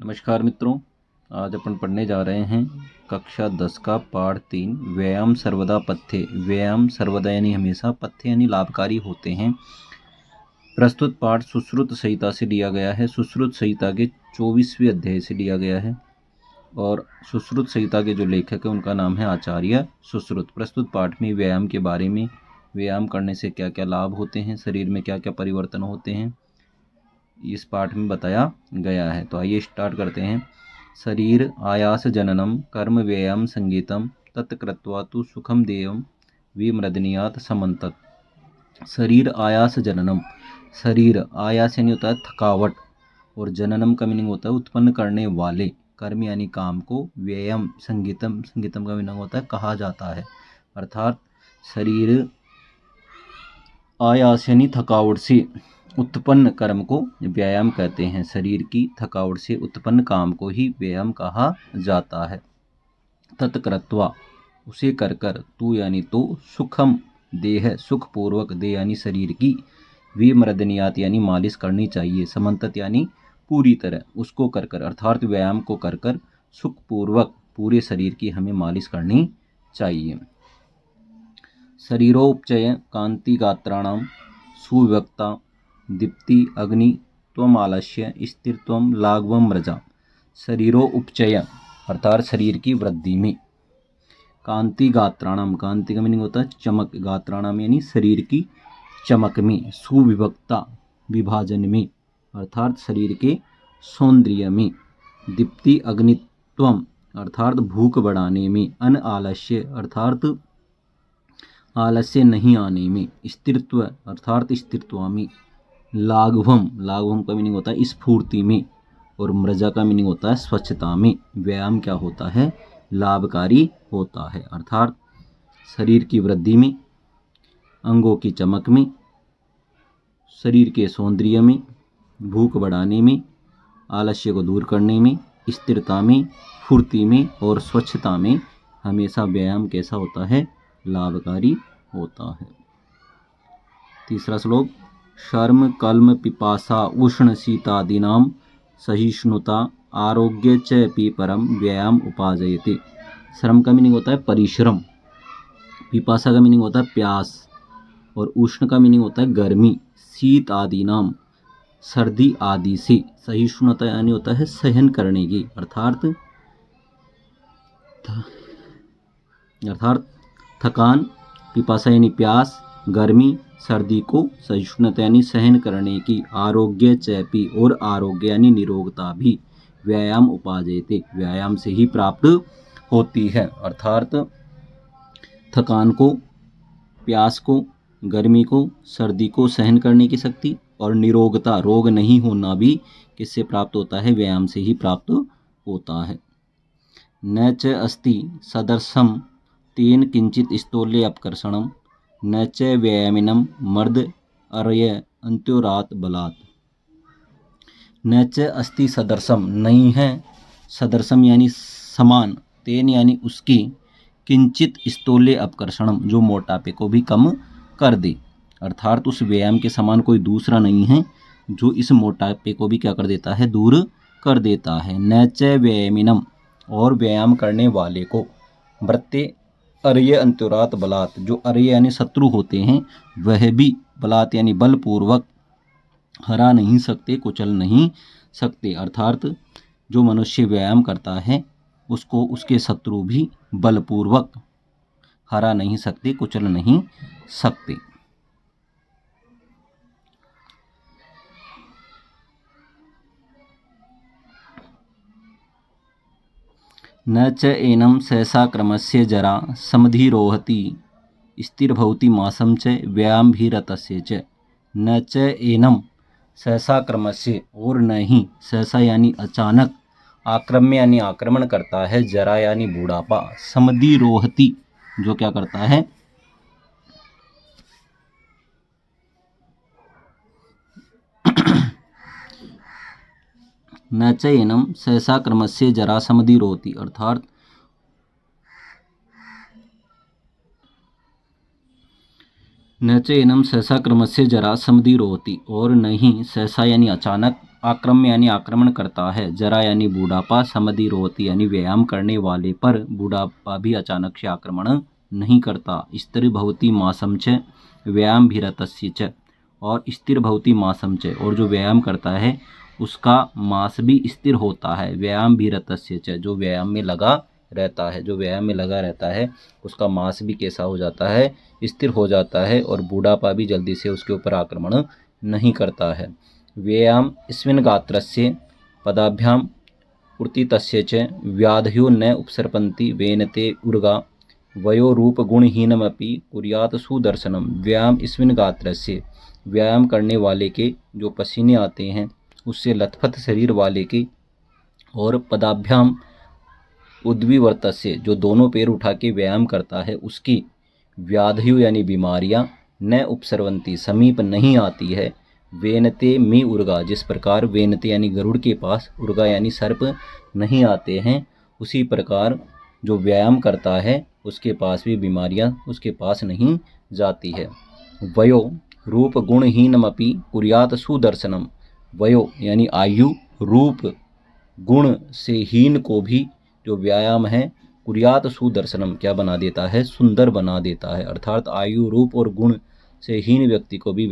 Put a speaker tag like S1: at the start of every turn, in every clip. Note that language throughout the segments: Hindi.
S1: नमस्कार मित्रों, आज अपन पढ़ने जा रहे हैं कक्षा 10 का पाठ 3 व्यायाम सर्वदा पथ्य। व्यायाम सर्वदा यानी हमेशा, पथ्य यानी लाभकारी होते हैं। प्रस्तुत पाठ सुश्रुत संहिता से लिया गया है। सुश्रुत संहिता के 24वें अध्याय से लिया गया है और सुश्रुत संहिता के जो लेखक हैं उनका नाम है आचार्य सुश्रुत। प्रस्तुत पाठ में व्यायाम के बारे में, व्यायाम करने से क्या क्या लाभ होते हैं, शरीर में क्या क्या परिवर्तन होते हैं, इस पाठ में बताया गया है। तो आइए स्टार्ट करते हैं। शरीर आयास जननम कर्म व्यायाम संगीतम तत्कृत्वा तु सुखम देयम विमृदनीयात समन्तत। शरीर आयास जननम, शरीर आयास यानी होता है थकावट, और जननम का मीनिंग होता है उत्पन्न करने वाले, कर्म यानी काम को, व्यायाम संगीतम, संगीतम का मीनिंग होता है कहा जाता है। अर्थात शरीर आयास यानी थकावट से उत्पन्न कर्म को व्यायाम कहते हैं। शरीर की थकावट से उत्पन्न काम को ही व्यायाम कहा जाता है। तत्कृत्वा उसे कर कर, तू यानी तो, सुखम देह सुखपूर्वक, देह यानी शरीर की, विमृदनीयात यानी मालिश करनी चाहिए, समन्तत यानी पूरी तरह, उसको कर कर अर्थात व्यायाम को कर कर सुखपूर्वक पूरे शरीर की हमें मालिश करनी चाहिए। शरीरोपचय कांति गात्राणाम सुविवक्ता दीप्ति अग्नि त्वम आलस्य स्थिरत्वम लाघवम मृजा। शरीरो उपचय अर्थात शरीर की वृद्धि में, कांति गात्राणाम, कांति का मीनिंग होता है चमक, गात्राणाम यानी शरीर की चमक में, सुविभक्ता विभाजन में अर्थात शरीर के सौंदर्य में, दीप्ति अग्नित्वम अर्थात भूख बढ़ाने में, अन आलस्य अर्थात आलस्य नहीं आने में, स्थिरत्व अर्थात स्थिरत्व में, लाघवम, लाघवम का मीनिंग होता है स्फूर्ति में, और मृजा का मीनिंग होता है स्वच्छता में। व्यायाम क्या होता है? लाभकारी होता है अर्थात शरीर की वृद्धि में, अंगों की चमक में, शरीर के सौंदर्य में, भूख बढ़ाने में, आलस्य को दूर करने में, स्थिरता में, फुर्ती में और स्वच्छता में हमेशा व्यायाम कैसा होता है? लाभकारी होता है। तीसरा श्लोक, शर्म कल्म पिपासा उष्ण शीतादीनां सहिष्णुता आरोग्य च परम व्यायाम उपाजयते। श्रम का मीनिंग होता है परिश्रम, पिपासा का मीनिंग होता है प्यास, और उष्ण का मीनिंग होता है गर्मी, शीत आदि नाम सर्दी आदि से, सहिष्णुता यानी होता है सहन करने की, अर्थात थकान, पिपासा यानी प्यास, गर्मी, सर्दी को सहिष्णुता यानी सहन करने की, आरोग्य चैपी और आरोग्य यानी निरोगता भी, व्यायाम उपाजेते व्यायाम से ही प्राप्त होती है। अर्थात थकान को, प्यास को, गर्मी को, सर्दी को सहन करने की शक्ति, और निरोगता रोग नहीं होना भी किससे प्राप्त होता है? व्यायाम से ही प्राप्त होता है। न च अस्ति सदर्शम तेन किंचित स्थौल्य अपकर्षणम न च व्यायामिनम मर्द अर्य अंत्योरात बलात्। न च अस्ति सदर्शम, नहीं है, सदर्शम यानी समान, तेन यानी उसकी, किंचित स्थौल्य अपकर्षणम जो मोटापे को भी कम कर दे, अर्थात उस व्यायाम के समान कोई दूसरा नहीं है जो इस मोटापे को भी क्या कर देता है? दूर कर देता है। न च व्यायामिनम, और व्यायाम करने वाले को, मृत्य अर्य अंत्योरात बलात्, जो अर्य यानी शत्रु होते हैं वह भी बलात् यानी बलपूर्वक हरा नहीं सकते, कुचल नहीं सकते, अर्थात जो मनुष्य व्यायाम करता है उसको उसके शत्रु भी बलपूर्वक हरा नहीं सकते, कुचल नहीं सकते। न च एनं सहसा क्रमस्य जरा समधिरोहति स्थिरभवति मासं च व्यायामभिरतस्य च। न च एनं सहसा क्रमस्य, और नहीं, सहसा यानी अचानक, आक्रम्य यानी आक्रमण करता है, जरा यानी बूढ़ापा, समधिरोहति जो क्या करता है? न च एनं सहसा क्रमस्य जरा समधिरोहति अर्थात न च एनं सहसा क्रमस्य जरा समधिरोहति, और नहीं सहसा यानी अचानक आक्रम्य यानी आक्रमण करता है। जरा यानी बूढ़ापा। समधिरोहति यानी व्यायाम करने वाले पर बूढ़ापा भी अचानक से आक्रमण नहीं करता। स्थिर भवति मासम च व्यायाम भीरतस्य च, और स्थिर भवति मासम च, और जो व्यायाम करता है उसका मास भी स्थिर होता है। व्यायाम भीरतस्य च, जो व्यायाम में लगा रहता है, जो व्यायाम में लगा रहता है उसका मास भी कैसा हो जाता है, स्थिर हो जाता है, और बूढ़ापा भी जल्दी से उसके ऊपर आक्रमण नहीं करता है। व्यायाम स्मिन् गात्रस्य पदाभ्याम उर्तितस्य च व्याधयो न उपसर्पन्ति वेनते उर्गा वयोरूपगुणहीनमपि कुर्यात् सुदर्शनम। व्यायाम स्मिन् गात्रस्य, व्यायाम करने वाले के जो पसीने आते हैं उससे लथपथ शरीर वाले के, और पदाभ्याम उद्विवर्तस्य, जो दोनों पैर उठा के व्यायाम करता है उसकी, व्याधयु यानी बीमारियां, न उपसर्वंती समीप नहीं आती है, वेनते मी उर्गा, जिस प्रकार वेनते यानी गरुड़ के पास, उर्गा यानी सर्प नहीं आते हैं, उसी प्रकार जो व्यायाम करता है उसके पास भी बीमारियां उसके पास नहीं जाती है। वयो रूप गुणहीनमपि कुर्यात् सुदर्शनम। वयो यानी आयु, रूप गुण से हीन को भी जो व्यायाम है कुर्यात् सुदर्शनम, क्या बना देता है, सुंदर बना देता है। अर्थात आयु, रूप और गुण से हीन व्यक्ति को भी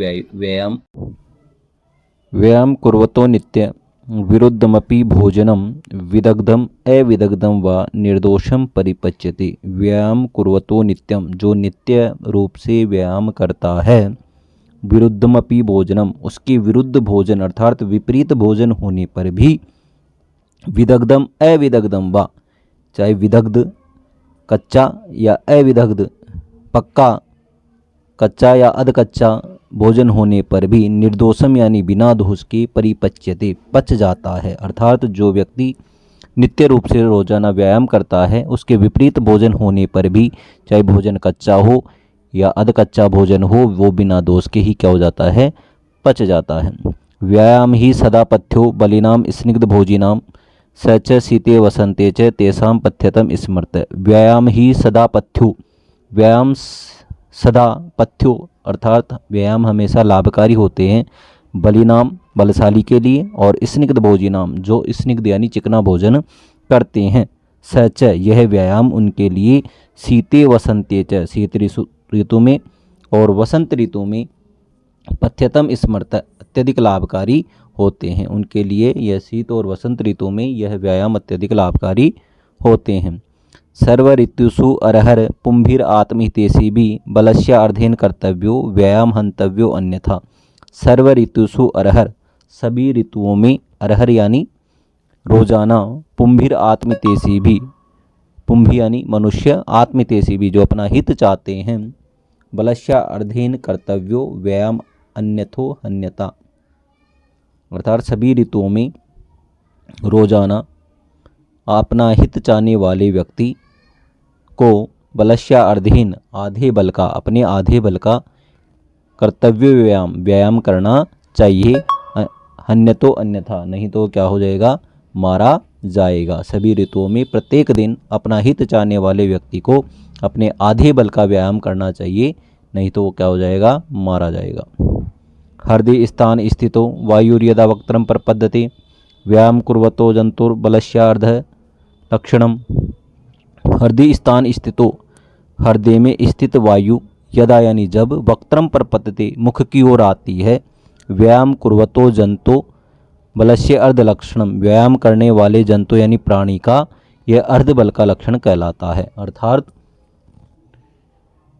S1: व्यायाम कुर्वतो नित्य विरुद्धमपि भोजनम विदग्धम अविदग्धम व निर्दोषम परिपच्यते। व्यायाम कुर्वतो नित्यम, जो नित्य रूप से व्यायाम करता है, विरुद्धमपि भोजनम, उसके विरुद्ध भोजन अर्थात विपरीत भोजन होने पर भी, विदग्धम अविदग्धम व, चाहे विदग्ध कच्चा या अविदग्ध पक्का, कच्चा या अधकच्चा भोजन होने पर भी, निर्दोषम यानी बिना दोष के, परिपच्यते पच जाता है। अर्थात जो व्यक्ति नित्य रूप से रोजाना व्यायाम करता है उसके विपरीत भोजन होने पर भी, चाहे भोजन कच्चा हो या अधकच्चा भोजन हो, वो बिना दोष के ही क्या हो जाता है, पच जाता है। व्यायाम ही सदा पथ्यो बलिनाम स्निग्ध भोजिनाम स च शीते वसंते च तेषां पथ्यतम स्मृत। व्यायाम ही सदा पथ्यो, व्यायाम सदा पथ्यो अर्थात व्यायाम हमेशा लाभकारी होते हैं, बलिनाम बलशाली के लिए, और स्निग्ध भोजिनाम जो स्निग्ध यानी चिकना भोजन करते हैं, सच यह व्यायाम उनके लिए, शीते वसंते च शीत ऋतु में और वसंत ऋतु में, पथ्यतम स्मृत अत्यधिक लाभकारी होते हैं। उनके लिए यह शीत और वसंत ऋतु में यह व्यायाम अत्यधिक लाभकारी होते हैं। सर्व ऋतुषु अरहर पुंभिर आत्महितेषि भी बलस्य अर्धेन कर्तव्यो व्यायाम हंतव्यो अन्यथा। सर्व ऋतुषु अरहर, सभी ऋतुओं में, अरहर यानी रोजाना, पुंभिर आत्महितेषि भी, पुंभी यानी मनुष्य, आत्महितेषि भी जो अपना हित चाहते हैं, बलस्य अर्धेन कर्तव्यो व्यायाम अन्यथो अन्यथा, अर्थात सभी ऋतुओं में रोजाना अपना हित चाहने वाले व्यक्ति को बलस्य अर्धेन आधे बल का, अपने आधे बल का, कर्तव्य व्यायाम करना चाहिए, अन्यतो अन्यथा नहीं तो क्या हो जाएगा, मारा जाएगा। सभी ऋतुओं में प्रत्येक दिन अपना हित चाहने वाले व्यक्ति को अपने आधे बल का व्यायाम करना चाहिए, नहीं तो वो क्या हो जाएगा, मारा जाएगा। हृदय स्थान स्थितो वायुर्यदा वक्त्रम प्रपद्यते व्यायाम कुर्वतो जंतुर्बलस्यार्ध लक्षणम। हृदय स्थान स्थितो, हृदय में स्थित वायु, यदा यानी जब, वक्त्रम प्रपद्यते मुख की ओर आती है, व्यायाम कुर्वतो जंतु बलस्य अर्ध लक्षणम, व्यायाम करने वाले जंतु यानी प्राणी का यह अर्ध बल का लक्षण कहलाता है। अर्थात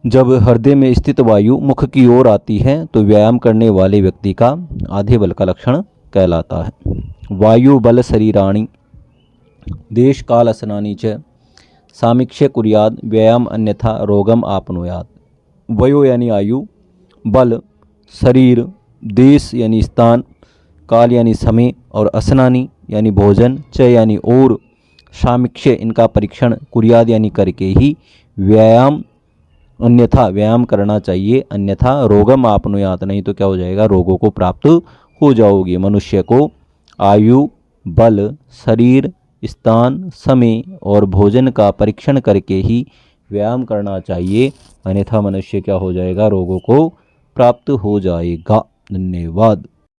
S1: जब हृदय में स्थित वायु मुख की ओर आती है तो व्यायाम करने वाले व्यक्ति का आधे बल का लक्षण कहलाता है। वायु बल शरीराणि देश काल असनानि च सामीक्ष्य कुर्याद व्यायाम अन्यथा रोगम आपनुयात। वयो यानी आयु, बल शरीर, देश यानी स्थान, काल यानी समय, और असनानी यानी भोजन, च यानी और, सामीक्ष्य इनका परीक्षण, कुर्याद यानी करके ही, व्यायाम अन्यथा व्यायाम करना चाहिए, अन्यथा रोगम आपनुयात नहीं तो क्या हो जाएगा, रोगों को प्राप्त हो जाओगे। मनुष्य को आयु, बल, शरीर, स्थान, समय और भोजन का परीक्षण करके ही व्यायाम करना चाहिए, अन्यथा मनुष्य क्या हो जाएगा, रोगों को प्राप्त हो जाएगा। धन्यवाद।